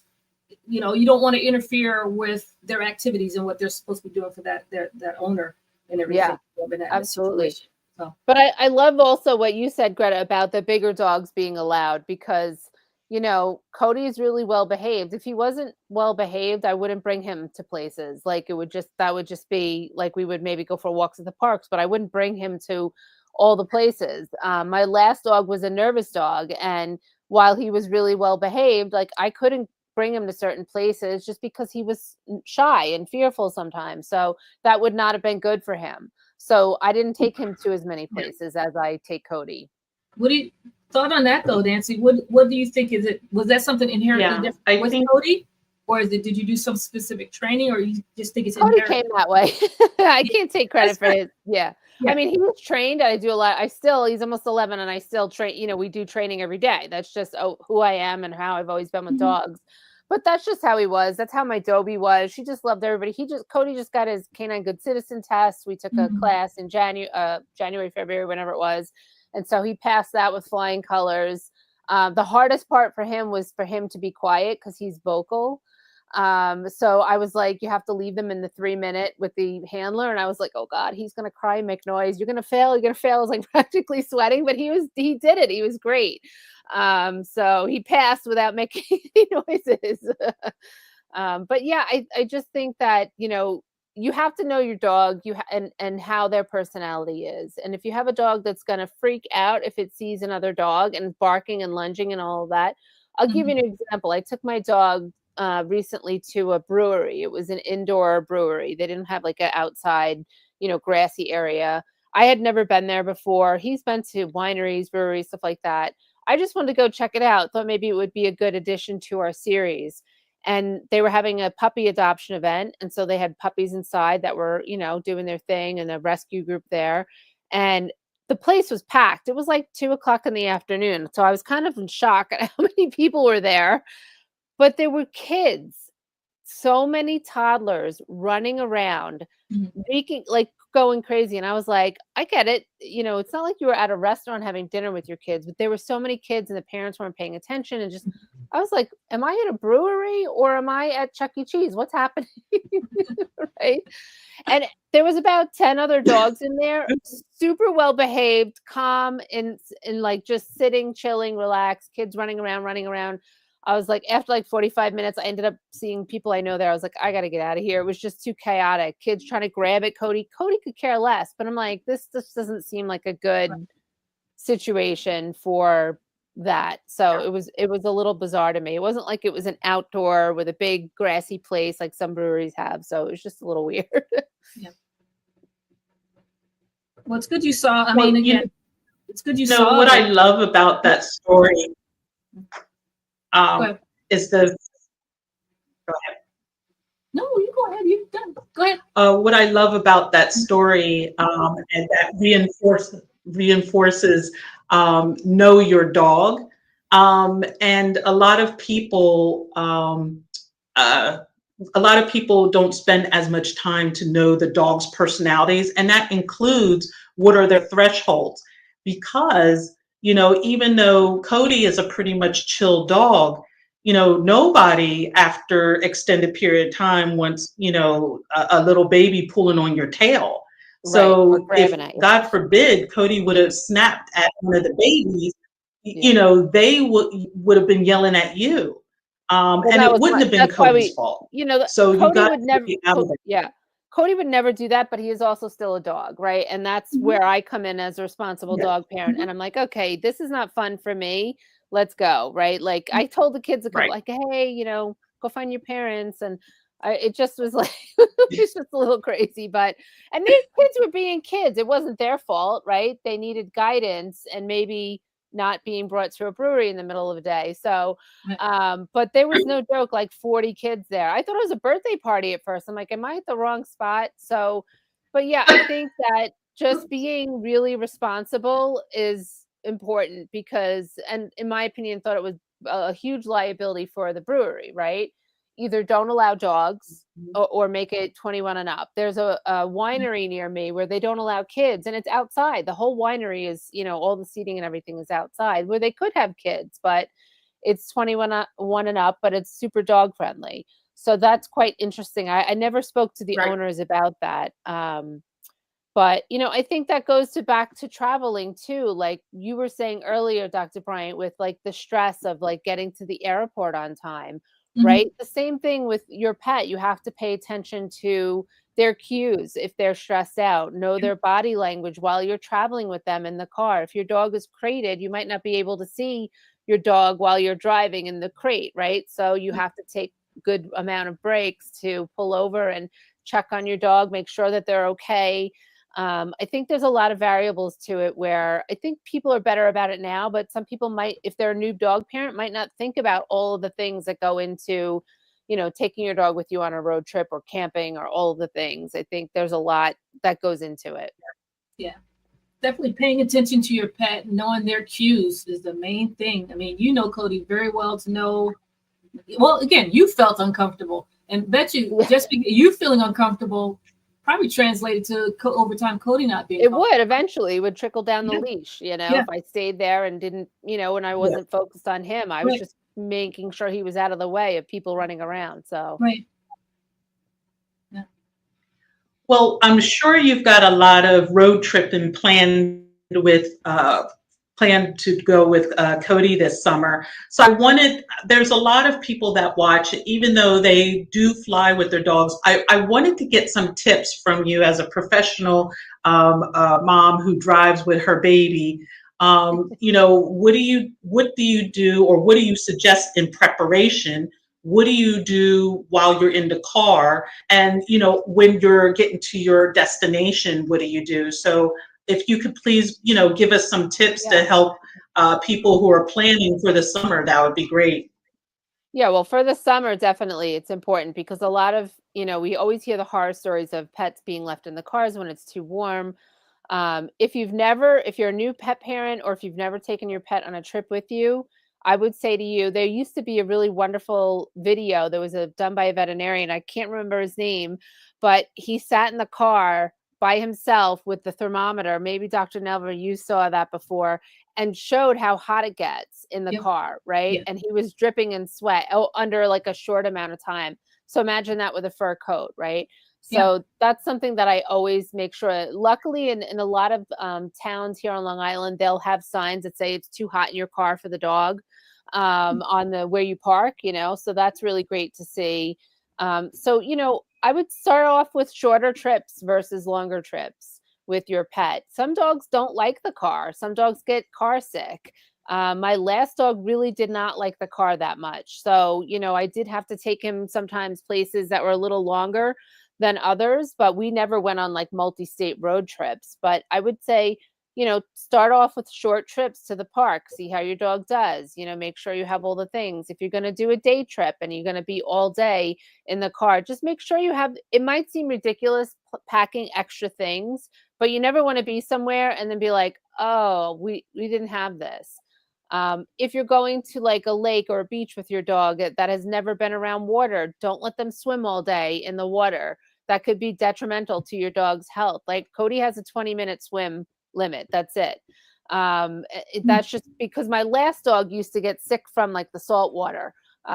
you don't want to interfere with their activities and what they're supposed to be doing for that owner and everything. Yeah, absolutely. So. But I love also what you said, Greta, about the bigger dogs being allowed, because Cody is really well behaved. If he wasn't well behaved, I wouldn't bring him to places. Like that would just be like, we would maybe go for walks at the parks, but I wouldn't bring him to all the places. My last dog was a nervous dog, and while he was really well behaved, like I couldn't bring him to certain places just because he was shy and fearful sometimes. So that would not have been good for him. So I didn't take him to as many places as I take Cody. What do you thought on that though, Nancy? What do you think? Was that something inherently different with Cody? Or did you do some specific training, or you just think it's Cody inherent? came that way? I can't take credit for his. Yeah. I mean, he was trained. I do a lot. He's almost 11, and I still train. We do training every day. That's just who I am and how I've always been with dogs. But that's just how he was. That's how my Dobie was. She just loved everybody. Cody just got his Canine Good Citizen test. We took a class in January, February, whenever it was. And so he passed that with flying colors. The hardest part for him was for him to be quiet, because he's vocal. So I was like, you have to leave them in the 3-minute with the handler. And I was like, oh God, he's going to cry and make noise. You're going to fail. I was like practically sweating, but he did it. He was great. So he passed without making any noises. But yeah, I just think that, you have to know your dog and how their personality is. And if you have a dog that's going to freak out if it sees another dog and barking and lunging and all of that, I'll give you an example. I took my dog recently to a brewery. It was an indoor brewery. They didn't have like an outside, grassy area. I had never been there before. He's been to wineries, breweries, stuff like that. I just wanted to go check it out. Thought maybe it would be a good addition to our series. And they were having a puppy adoption event. And so they had puppies inside that were, doing their thing, and a rescue group there. And the place was packed. It was like 2:00 in the afternoon. So I was kind of in shock at how many people were there. But there were kids, so many toddlers running around, going crazy. And I was like, I get it. It's not like you were at a restaurant having dinner with your kids, but there were so many kids and the parents weren't paying attention. And I was like, am I at a brewery or am I at Chuck E. Cheese? What's happening? Right. And there was about 10 other dogs in there, super well behaved, calm, and like just sitting, chilling, relaxed, kids running around. I was like, after like 45 minutes, I ended up seeing people I know there. I was like, I got to get out of here. It was just too chaotic. Kids trying to grab it. Cody could care less. But I'm like, this just doesn't seem like a good situation for that. So it was a little bizarre to me. It wasn't like it was an outdoor with a big grassy place like some breweries have. So it was just a little weird. Yeah. Well, it's good you saw. I mean, again, it's good you saw. What I love about that story is the. Go ahead. No, you go ahead. You done. Go ahead. What I love about that story, and that reinforces know your dog, and a lot of people don't spend as much time to know the dog's personalities, and that includes what are their thresholds, because even though Cody is a pretty much chill dog, nobody after extended period of time wants, a little baby pulling on your tail. So if God forbid Cody would have snapped at one of the babies, they would have been yelling at you. And it wouldn't have been Cody's fault. So Cody you got would never. Cody would never do that, but he is also still a dog, right? And that's where I come in as a responsible dog parent. And I'm like, okay, this is not fun for me. Let's go, right? Like I told the kids like, hey, go find your parents. And it just was like, it's just a little crazy. And these kids were being kids. It wasn't their fault, right? They needed guidance and maybe not being brought to a brewery in the middle of the day. So, but there was no joke, like 40 kids there. I thought it was a birthday party at first. I'm like, am I at the wrong spot? So, but yeah, I think that just being really responsible is important because, and in my opinion, thought it was a huge liability for the brewery, right? Either don't allow dogs or make it 21 and up. There's a winery near me where they don't allow kids and it's outside. The whole winery is, all the seating and everything is outside where they could have kids, but it's 21 and up, but it's super dog friendly. So that's quite interesting. I never spoke to the owners about that. But, I think that goes back to traveling too. Like you were saying earlier, Dr. Bryant, with like the stress of like getting to the airport on time. Right. The same thing with your pet. You have to pay attention to their cues. If they're stressed out, know their body language while you're traveling with them in the car. If your dog is crated, you might not be able to see your dog while you're driving in the crate. Right. So you have to take good amount of breaks to pull over and check on your dog, make sure that they're okay. I think there's a lot of variables to it where I think people are better about it now, but some people might, if they're a new dog parent, might not think about all of the things that go into, taking your dog with you on a road trip or camping or all of the things. I think there's a lot that goes into it. Yeah. Definitely paying attention to your pet, knowing their cues is the main thing. I mean, Cody very well to know. Well, again, you felt uncomfortable and bet you just you feeling uncomfortable probably translated to over time Cody not being. It would eventually would trickle down the leash, if I stayed there and didn't, when I wasn't focused on him, I was just making sure he was out of the way of people running around. So Well, I'm sure you've got a lot of road tripping planned to go with Cody this summer. So there's a lot of people that watch, even though they do fly with their dogs. I wanted to get some tips from you as a professional mom who drives with her baby. What do you do, or what do you suggest in preparation? What do you do while you're in the car? And, when you're getting to your destination, what do you do? So if you could please, give us some tips to help people who are planning for the summer, that would be great. Yeah, well, for the summer, definitely it's important because a lot of, we always hear the horror stories of pets being left in the cars when it's too warm. If you're a new pet parent or if you've never taken your pet on a trip with you, I would say to you, there used to be a really wonderful video that was done by a veterinarian. I can't remember his name, but he sat in the car by himself with the thermometer. Maybe Dr. Nelva, you saw that before, and showed how hot it gets in the car, right? And he was dripping in sweat under like a short amount of time. So imagine that with a fur coat, right? So that's something that I always make sure. Luckily, in a lot of towns here on Long Island, they'll have signs that say it's too hot in your car for the dog. on the where you park, so that's really great to see. So, I would start off with shorter trips versus longer trips with your pet. Some dogs don't like the car. Some dogs get car sick. My last dog really did not like the car that much. So, I did have to take him sometimes places that were a little longer than others, but we never went on like multi-state road trips. But I would say, start off with short trips to the park, see how your dog does, make sure you have all the things. If you're going to do a day trip and you're going to be all day in the car, just make sure you have, it might seem ridiculous packing extra things, but you never want to be somewhere and then be like, oh, we didn't have this. If you're going to like a lake or a beach with your dog that has never been around water, don't let them swim all day in the water. That could be detrimental to your dog's health. Like Cody has a 20-minute swim limit. That's it. That's just because my last dog used to get sick from like the salt water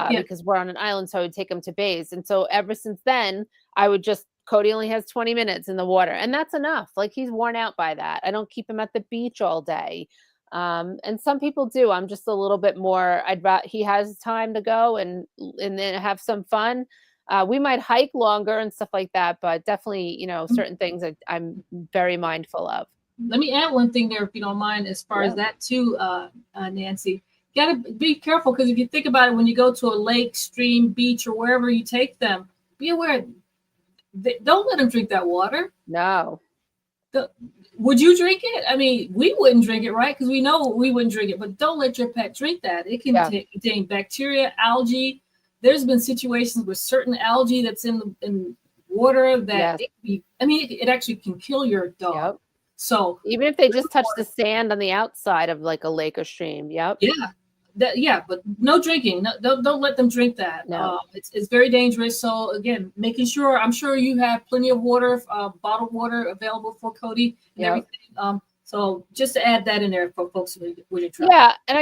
because we're on an island. So I would take him to baths. And so ever since then, Cody only has 20 minutes in the water and that's enough. Like he's worn out by that. I don't keep him at the beach all day. And some people do. I'm just a little bit more, he has time to go and then have some fun. We might hike longer and stuff like that, but definitely, certain things that I'm very mindful of. Let me add one thing there, if you don't mind, as far as that too, Nancy. You gotta be careful because if you think about it, when you go to a lake, stream, beach, or wherever you take them, be aware. Don't let them drink that water. No. Would you drink it? I mean, we wouldn't drink it, right? Because we know we wouldn't drink it. But don't let your pet drink that. It can contain bacteria, algae. There's been situations with certain algae that's in water that it actually can kill your dog. Yep. So even if they just touch the sand on the outside of like a lake or stream, but no drinking. No, don't let them drink that. No. It's very dangerous. So again, making sure, I'm sure you have plenty of water, bottled water available for Cody and everything. So just to add that in there for folks when you're traveling. Yeah, and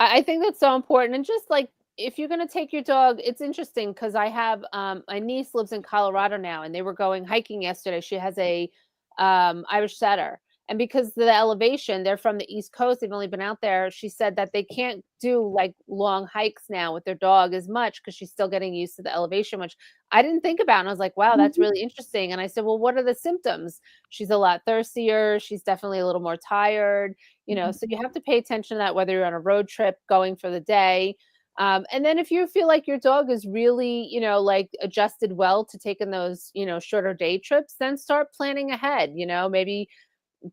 I think that's so important. And just like if you're going to take your dog, it's interesting because I have my niece lives in Colorado now, and they were going hiking yesterday. She has a Irish setter. And because of the elevation, they're from the East Coast. They've only been out there. She said that they can't do like long hikes now with their dog as much because she's still getting used to the elevation, which I didn't think about. And I was like, wow, that's really interesting. And I said, well, what are the symptoms? She's a lot thirstier. She's definitely a little more tired, so you have to pay attention to that, whether you're on a road trip going for the day. And then if you feel like your dog is really, like adjusted well to taking those, shorter day trips, then start planning ahead, maybe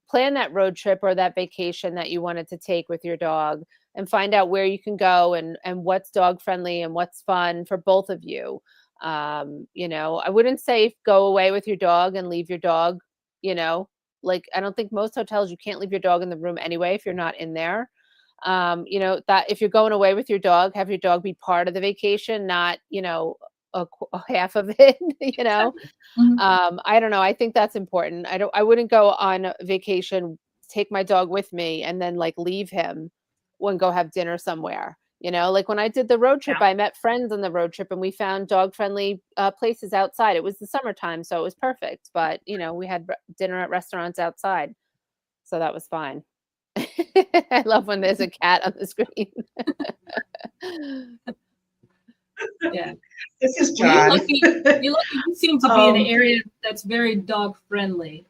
plan that road trip or that vacation that you wanted to take with your dog and find out where you can go and what's dog friendly and what's fun for both of you. I wouldn't say go away with your dog and leave your dog, like I don't think most hotels you can't leave your dog in the room anyway if you're not in there. That if you're going away with your dog, have your dog be part of the vacation, not, a half of it, I don't know. I think that's important. I wouldn't go on vacation, take my dog with me and then like leave him and go have dinner somewhere. Like when I did the road trip, I met friends on the road trip and we found dog friendly places outside. It was the summertime, so it was perfect. But, we had dinner at restaurants outside. So that was fine. I love when there's a cat on the screen. Yeah. This is John. You're lucky you seem to be in an area that's very dog friendly.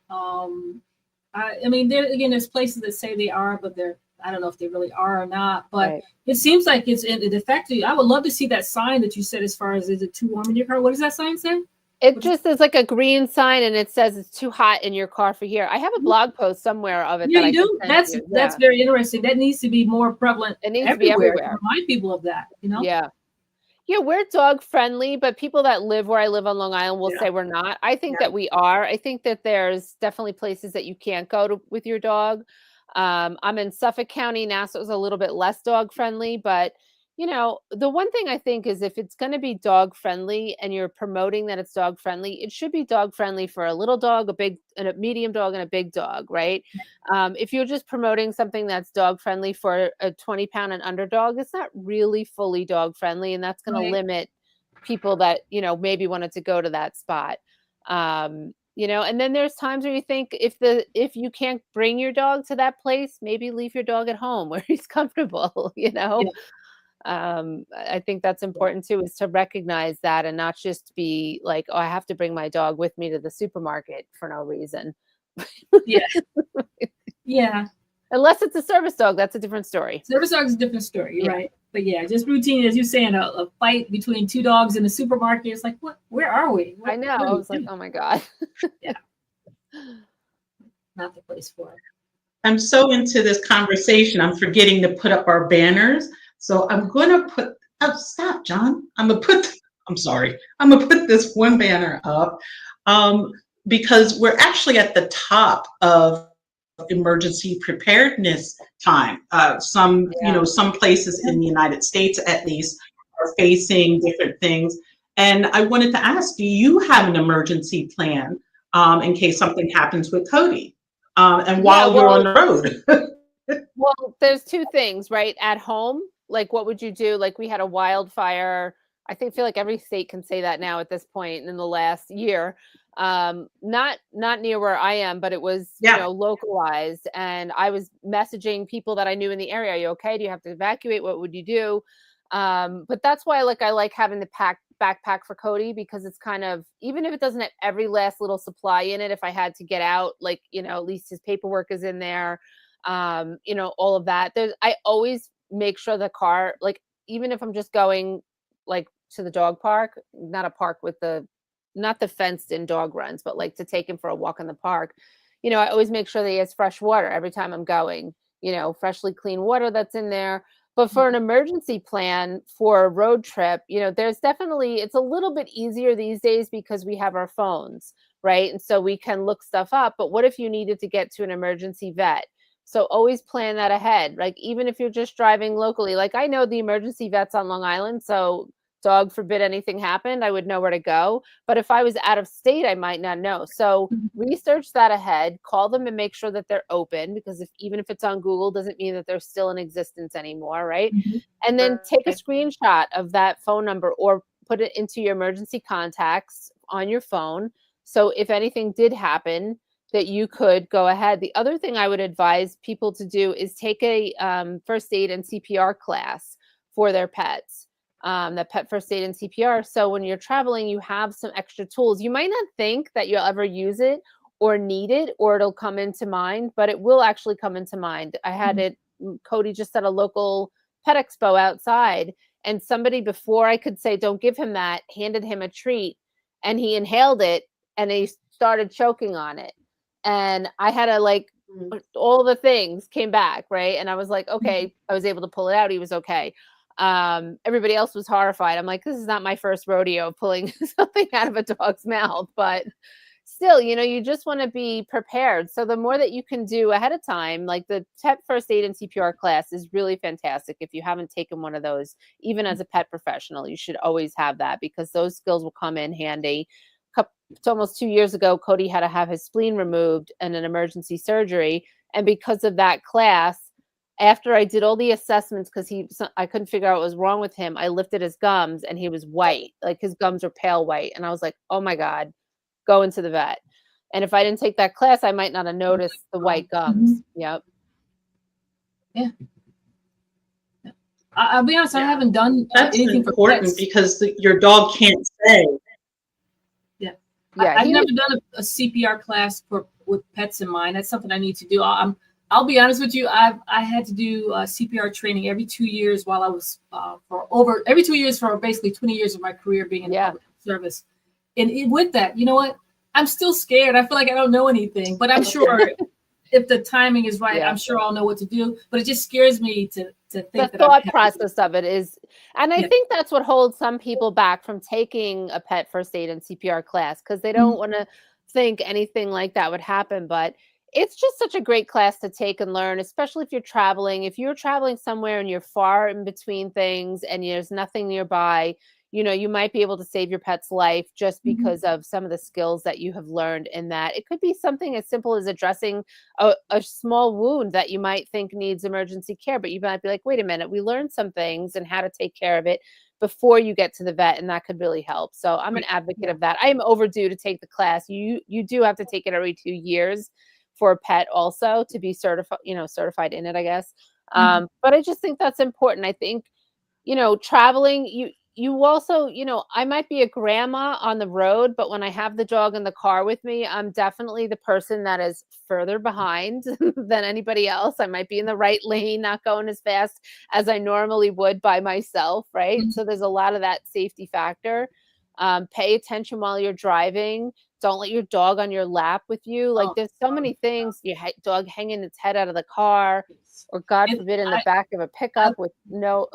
There's places that say they are, but I don't know if they really are or not. But It seems like it's effective. I would love to see that sign that you said as far as is it too warm in your car? What does that sign say? It just is like a green sign and it says it's too hot in your car for here. I have a blog post somewhere of it. Yeah, you do? That's very interesting. That needs to be more prevalent. It needs to be everywhere. Remind people of that, Yeah. Yeah, we're dog friendly, but people that live where I live on Long Island will say we're not. I think that we are. I think that there's definitely places that you can't go to with your dog. I'm in Suffolk County now, so it's a little bit less dog friendly, but the one thing I think is if it's going to be dog friendly and you're promoting that it's dog friendly, it should be dog friendly for a little dog, a medium dog, and a big dog, right? If you're just promoting something that's dog friendly for a 20-pound and under dog, it's not really fully dog friendly, and that's going to limit people that maybe wanted to go to that spot. And then there's times where you think if you can't bring your dog to that place, maybe leave your dog at home where he's comfortable. I think that's important too, is to recognize that and not just be like, oh, I have to bring my dog with me to the supermarket for no reason. Yeah. Yeah. Unless it's a service dog, that's a different story. Service dog is a different story, Yeah. right? But yeah, just routine, as you're saying, a fight between two dogs in the supermarket. It's like, what? Where are we? I know. I was like, oh my God. Yeah. Not the place for it. I'm so into this conversation, I'm forgetting to put up our banners. So I'm going to put, oh, stop, John. I'm sorry. I'm going to put this one banner up because we're actually at the top of emergency preparedness time. Some places in the United States, at least, are facing different things. And I wanted to ask, do you have an emergency plan in case something happens with Cody? And while you're on the road? Well, there's two things, right? At home, like what would you do? Like we had a wildfire. I feel like every state can say that now at this point in the last year. Not near where I am, but it was localized, and I was messaging people that I knew in the area. Are you okay? Do you have to evacuate? What would you do? But that's why I like having the backpack for Cody, because it's kind of, even if it doesn't have every last little supply in it, if I had to get out, at least his paperwork is in there, all of that. I always make sure the car, even if I'm just going to the dog park, not a park with not the fenced in dog runs, but to take him for a walk in the park, I always make sure that he has fresh water every time I'm going, freshly clean water that's in there. But for an emergency plan for a road trip, there's definitely, it's a little bit easier these days because we have our phones, right? And so we can look stuff up. But what if you needed to get to an emergency vet? So always plan that ahead. Even if you're just driving locally, I know the emergency vets on Long Island, so dog forbid anything happened, I would know where to go. But if I was out of state, I might not know. So research that ahead, call them and make sure that they're open, because even if it's on Google, doesn't mean that they're still in existence anymore, right? And then take a screenshot of that phone number or put it into your emergency contacts on your phone. So if anything did happen, that you could go ahead. The other thing I would advise people to do is take a first aid and CPR class for their pets. That pet first aid and CPR. So when you're traveling, you have some extra tools. You might not think that you'll ever use it or need it, or it'll come into mind, but it will actually come into mind. I had it, Cody just at a local pet expo outside, and somebody, before I could say, don't give him that, handed him a treat, and he inhaled it and he started choking on it. And I had to all the things came back, right? And I was like, okay, I was able to pull it out. He was okay. Everybody else was horrified. I'm like, this is not my first rodeo pulling something out of a dog's mouth, but still, you just want to be prepared. So the more that you can do ahead of time, the pet first aid and CPR class is really fantastic. If you haven't taken one of those, even as a pet professional, you should always have that, because those skills will come in handy. It's almost 2 years ago, Cody had to have his spleen removed and an emergency surgery. And because of that class, after I did all the assessments, because I couldn't figure out what was wrong with him, I lifted his gums and he was white. His gums were pale white. And I was like, oh my God, go into the vet. And if I didn't take that class, I might not have noticed the white gums. Yep. Yeah. I'll be honest, I haven't done anything important for pets, because your dog can't say. I've never done a CPR class with pets in mind. That's something I need to do. I'll be honest with you. I had to do CPR training every 2 years while I was every 2 years for basically 20 years of my career being in public service. And with that, you know what? I'm still scared. I feel like I don't know anything, but I'm sure if the timing is right, I'm sure I'll know what to do. But it just scares me to think the thought process of it is, and I think that's what holds some people back from taking a pet first aid and CPR class, because they don't want to think anything like that would happen. But it's just such a great class to take and learn, especially if you're traveling. If you're traveling somewhere and you're far in between things and there's nothing nearby, you might be able to save your pet's life just because of some of the skills that you have learned in that. It could be something as simple as addressing a small wound that you might think needs emergency care, but you might be like, wait a minute, we learned some things and how to take care of it before you get to the vet, and that could really help. So I'm an advocate of that. I am overdue to take the class. You do have to take it every 2 years for a pet also to be certified in it, I guess. But I just think that's important. I think traveling, you also, I might be a grandma on the road, but when I have the dog in the car with me, I'm definitely the person that is further behind than anybody else. I might be in the right lane, not going as fast as I normally would by myself, right? Mhm. So there's a lot of that safety factor. Pay attention while you're driving. Don't let your dog on your lap with you. Like, Oh, there's so many things. Your dog hanging its head out of the car, or God and forbid in the I, back of a I pickup with no,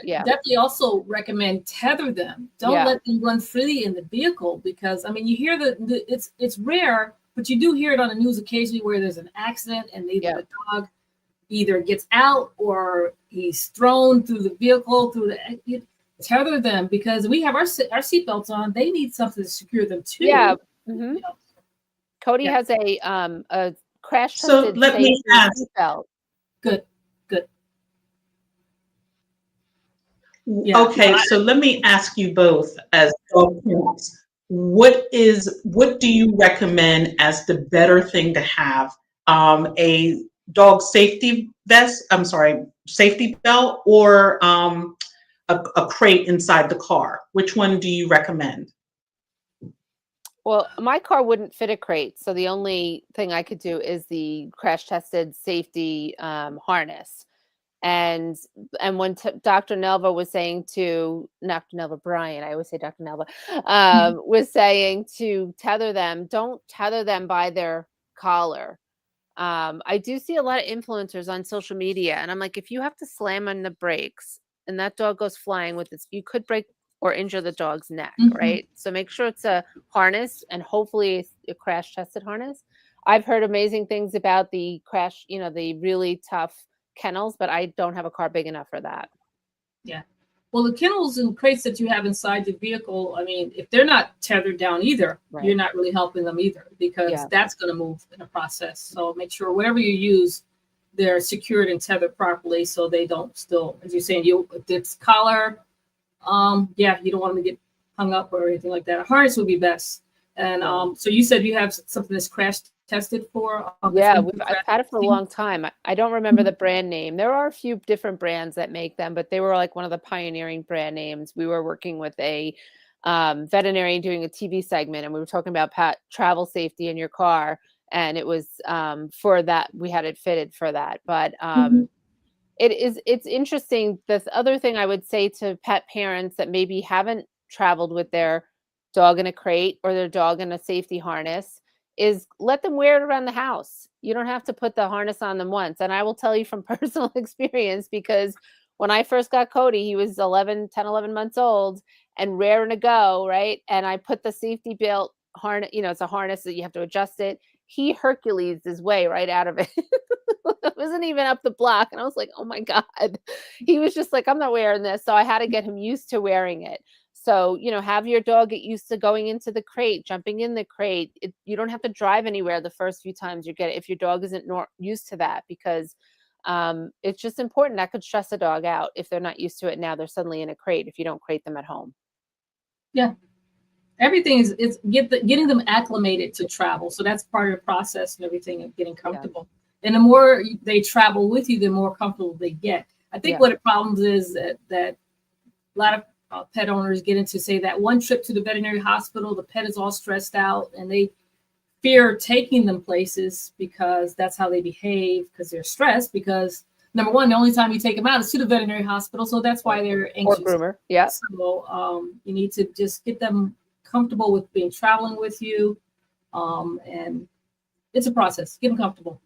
yeah, definitely also recommend tether them. Don't yeah, let them run freely in the vehicle because I mean you hear it's rare, but you do hear it on the news occasionally where there's an accident and either yeah. the dog either gets out or he's thrown through the vehicle through you tether them because we have our seatbelts on. They need something to secure them Yeah. too. Mhm. You know, Cody yeah, has a crash So tested let me safety ask, seatbelt. good, good. Yeah, no, okay, so let me ask you both as dog parents, what do you recommend as the better thing to have? A dog safety vest, I'm sorry, safety belt, or a crate inside the car? Which one do you recommend? Well, my car wouldn't fit a crate, so the only thing I could do is the crash tested safety harness. And when Dr. Nelva was saying to Dr. Nelva Bryant, I always say Dr. Nelva, was saying to tether them, don't tether them by their collar. I do see a lot of influencers on social media, and I'm like, if you have to slam on the brakes and that dog goes flying with this, you could break or injure the dog's neck, mhm. right? So make sure it's a harness and hopefully it's a crash tested harness. I've heard amazing things about the crash, the really tough kennels, but I don't have a car big enough for that. Yeah. Well, the kennels and crates that you have inside the vehicle, I mean, if they're not tethered down either, you're Right. not really helping them either because Yeah. that's going to move in the process. So make sure whatever you use, they're secured and tethered properly so they don't still, as you're saying, if it's collar, yeah, you don't want them to get hung up or anything like that. A harness would be best. And Yeah. so you said you have something that's crash tested for, it's Yeah, been through I've crash had it for a testing. long time. I don't remember the brand name. There are a few different brands that make them, but they were like one of the pioneering brand names. We were working with a veterinarian doing a TV segment, and we were talking about travel safety in your car, and it was for that we had it fitted for that. But Mhm. it's interesting. This other thing I would say to pet parents that maybe haven't traveled with their dog in a crate or their dog in a safety harness is let them wear it around the house. You don't have to put the harness on them once. And I will tell you from personal experience because when I first got Cody, he was 11 months old and raring to go, right? And I put the safety belt harness, it's a harness that you have to adjust it. He Hercules his way right out of it. It wasn't even up the block. And I was like, oh my God. He was just like, I'm not wearing this. So I had to get him used to wearing it. So, have your dog get used to going into the crate, jumping in the crate. You don't have to drive anywhere the first few times you get it if your dog isn't used to that because it's just important. That could stress a dog out if they're not used to it. Now they're suddenly in a crate if you don't crate them at home. Yeah. Everything is it's getting them acclimated to travel. So that's part of the process and everything of getting Yeah. comfortable. And the more they travel with you, the more comfortable they get. I think Yeah. what the problems is that a lot of pet owners get into say that one trip to the veterinary hospital, the pet is all stressed out and they fear taking them places because that's how they behave because they're stressed because number one, the only time you take them out is to the veterinary hospital. So that's why they're Or anxious. groomer. Yeah. So you need to just get them comfortable with being traveling with you. And it's a process. Get them comfortable.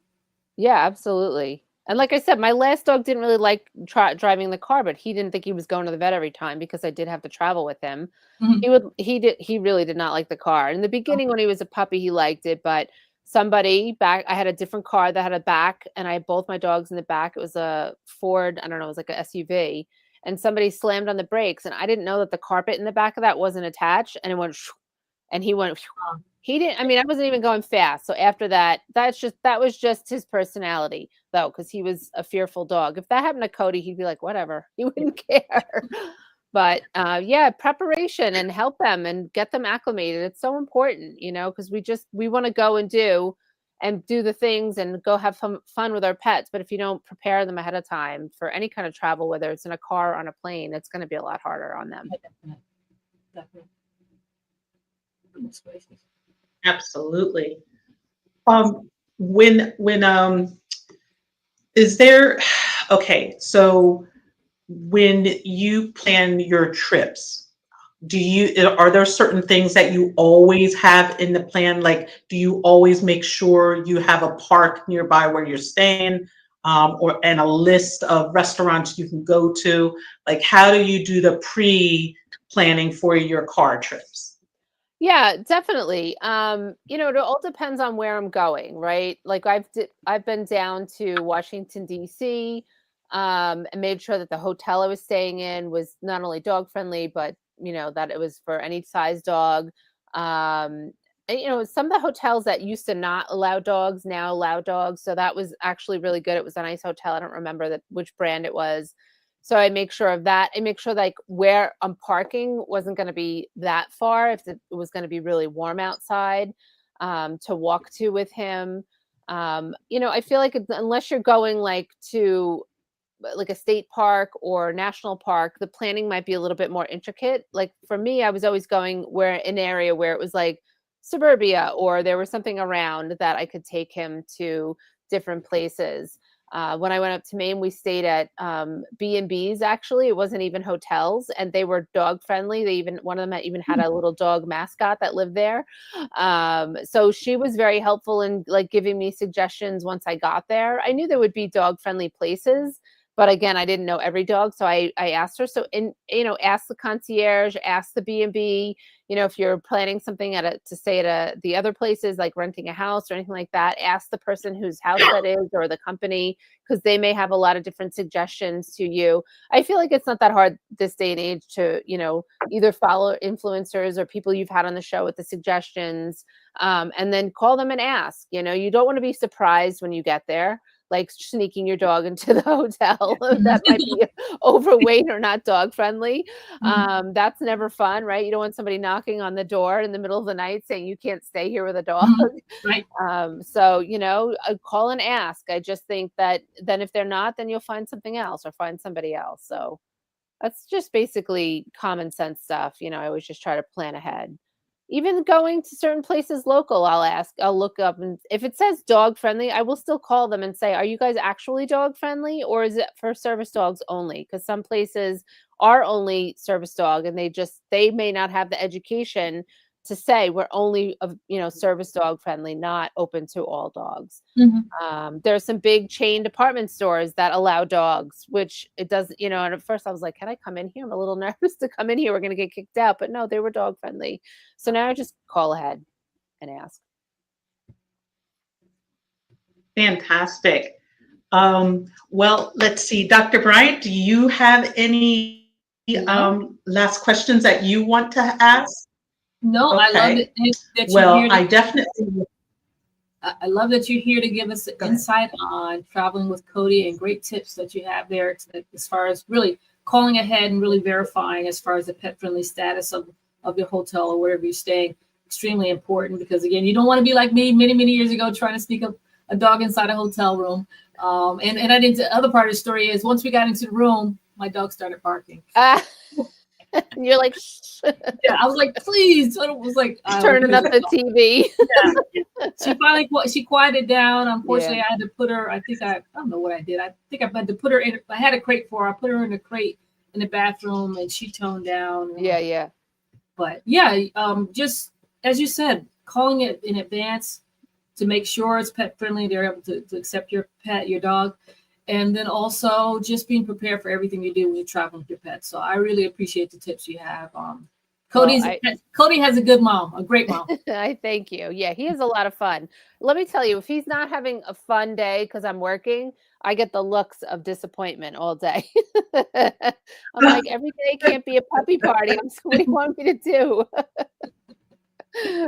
Yeah, absolutely. And like I said, my last dog didn't really like driving the car, but he didn't think he was going to the vet every time because I did have to travel with him. Mhm. He really did not like the car. In the beginning when he was a puppy, he liked it, but I had a different car that had a back and I had both my dogs in the back. It was a Ford, I don't know, it was like a SUV. And somebody slammed on the brakes and I didn't know that the carpet in the back of that wasn't attached and it went and he went he didn't, I mean, I wasn't even going fast. So after that, that was just his personality though, because he was a fearful dog. If that happened to Cody, he'd be like, whatever. He wouldn't care. But yeah, preparation and help them and get them acclimated. It's so important, because we want to go and do. and do the things and go have fun with our pets. But if you don't prepare them ahead of time for any kind of travel, whether it's in a car or on a plane, it's going to be a lot harder on them. Definitely. Absolutely. When is there, okay, so when you plan your trips, are there certain things that you always have in the plan? Like, do you always make sure you have a park nearby where you're staying, and a list of restaurants you can go to? Like, how do you do the pre-planning for your car trips? Yeah, definitely. It all depends on where I'm going, right? Like I've been down to Washington D.C. And made sure that the hotel I was staying in was not only dog friendly, but that it was for any size dog. And, some of the hotels that used to not allow dogs now allow dogs, so that was actually really good. It was a nice hotel. I don't remember which brand it was. So I make sure of that. I make sure like where I'm parking wasn't going to be that far if it was going to be really warm outside, to walk to with him. I feel like unless you're going like to like a state park or national park, the planning might be a little bit more intricate. Like for me, I was always going where an area where it was like suburbia or there was something around that I could take him to different places. When I went up to Maine, we stayed at B&Bs. Actually, it wasn't even hotels, and they were dog friendly. One of them even had a little dog mascot that lived there. So she was very helpful in like giving me suggestions once I got there. I knew there would be dog friendly places, but again, I didn't know every dog, so I asked her. So, ask the concierge, ask the B&B. If you're planning something to stay at the other places, like renting a house or anything like that, ask the person whose house that is or the company, because they may have a lot of different suggestions to you. I feel like it's not that hard this day and age to, either follow influencers or people you've had on the show with the suggestions, and then call them and ask. You don't want to be surprised when you get there, like sneaking your dog into the hotel that might be overweight or not dog friendly. That's never fun, right? You don't want somebody knocking on the door in the middle of the night saying you can't stay here with a dog. Right. So, call and ask. I just think that then if they're not, then you'll find something else or find somebody else. So that's just basically common sense stuff. I always just try to plan ahead. Even going to certain places local, I'll look up, and if it says dog friendly, I will still call them and say, are you guys actually dog friendly or is it for service dogs only? Because some places are only service dog and they may not have the education to say we're only service dog friendly, not open to all dogs. There's some big chain department stores that allow dogs, which it does, and at first I was like, can I come in here? I'm a little nervous to come in here. We're going to get kicked out, but no, they were dog friendly. So now I just call ahead and ask. Fantastic. Well, let's see, Dr. Bryant, do you have any last questions that you want to ask? No, Okay. I love it that you're Well, here. I love that you're here to give us insight on traveling with Cody and great tips that you have there as far as really calling ahead and really verifying as far as the pet friendly status of your hotel or wherever you're staying. Extremely important because again, you don't want to be like me many, many years ago trying to sneak a dog inside a hotel room. And I think the other part of the story is once we got into the room, my dog started barking. You're like, yeah, I was like, please. So it was like turning up the TV. Yeah. She finally quieted down. Unfortunately, I had to put her. I don't know what I did. I think I had to put her in. I had a crate for her. I put her in a crate in the bathroom, and she toned down. Yeah. But yeah, just as you said, calling it in advance to make sure it's pet friendly. They're able to accept your pet, your dog. And then also just being prepared for everything you do when you're traveling with your pet. So I really appreciate the tips you have. Cody has a good mom, a great mom. I thank you. Yeah, he has a lot of fun. Let me tell you, if he's not having a fun day because I'm working, I get the looks of disappointment all day. I'm like, every day can't be a puppy party. What do you want me to do?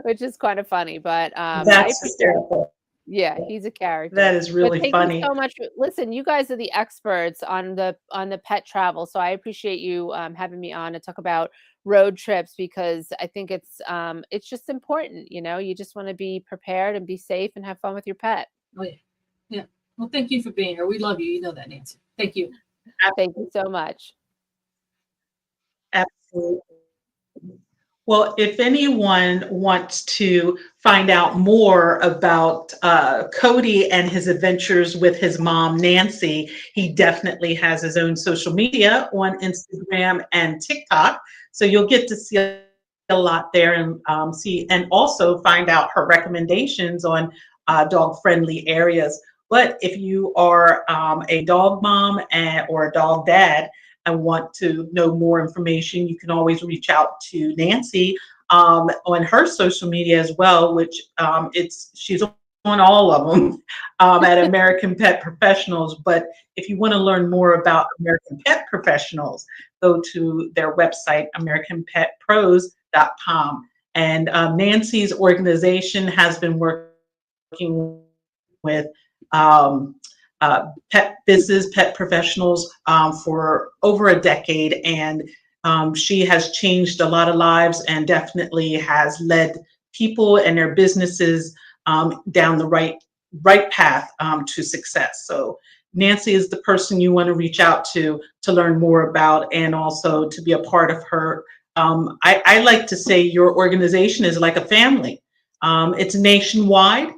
Which is kind of funny, but that's hysterical. Yeah, he's a character. That is really Thank funny. you so much. Listen, you guys are the experts on the pet travel, so I appreciate you having me on to talk about road trips because I think it's just important. You just want to be prepared and be safe and have fun with your pet. Oh yeah, yeah. Well, thank you for being here. We love you. You know that, Nancy. Thank you. Thank you so much. Absolutely. Well, if anyone wants to find out more about Cody and his adventures with his mom, Nancy, he definitely has his own social media on Instagram and TikTok. So you'll get to see a lot there and see, and also find out her recommendations on dog-friendly areas. But if you are a dog mom or a dog dad, and want to know more information, you can always reach out to Nancy on her social media as well, which she's on all of them at American Pet Professionals. But if you want to learn more about American Pet Professionals, go to their website, AmericanPetPros.com. And Nancy's organization has been working with pet professionals for over a decade, and she has changed a lot of lives and definitely has led people and their businesses down the right path to success. So Nancy is the person you want to reach out to learn more about and also to be a part of her. I like to say your organization is like a family. It's nationwide.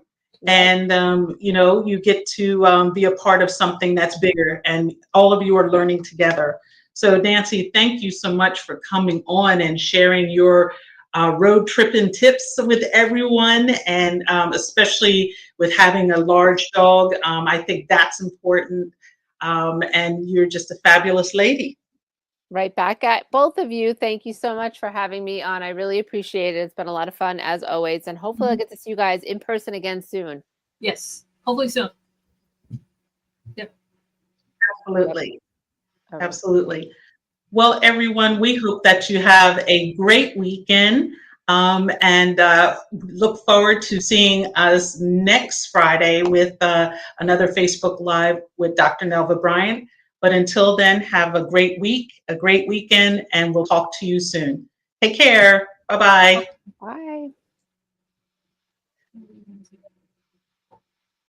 And, you get to be a part of something that's bigger, and all of you are learning together. So Nancy, thank you so much for coming on and sharing your road tripping tips with everyone, and especially with having a large dog. I think that's important. And you're just a fabulous lady. Right back at both of you. Thank you so much for having me on. I really appreciate it. It's been a lot of fun as always. And hopefully I'll get to see you guys in person again soon. Yes, hopefully soon. Yep. Absolutely. Yep. Absolutely. Well, everyone, we hope that you have a great weekend and look forward to seeing us next Friday with another Facebook Live with Dr. Nelva Bryant. But until then, have a great week, a great weekend, and we'll talk to you soon. Take care. Bye-bye. Bye.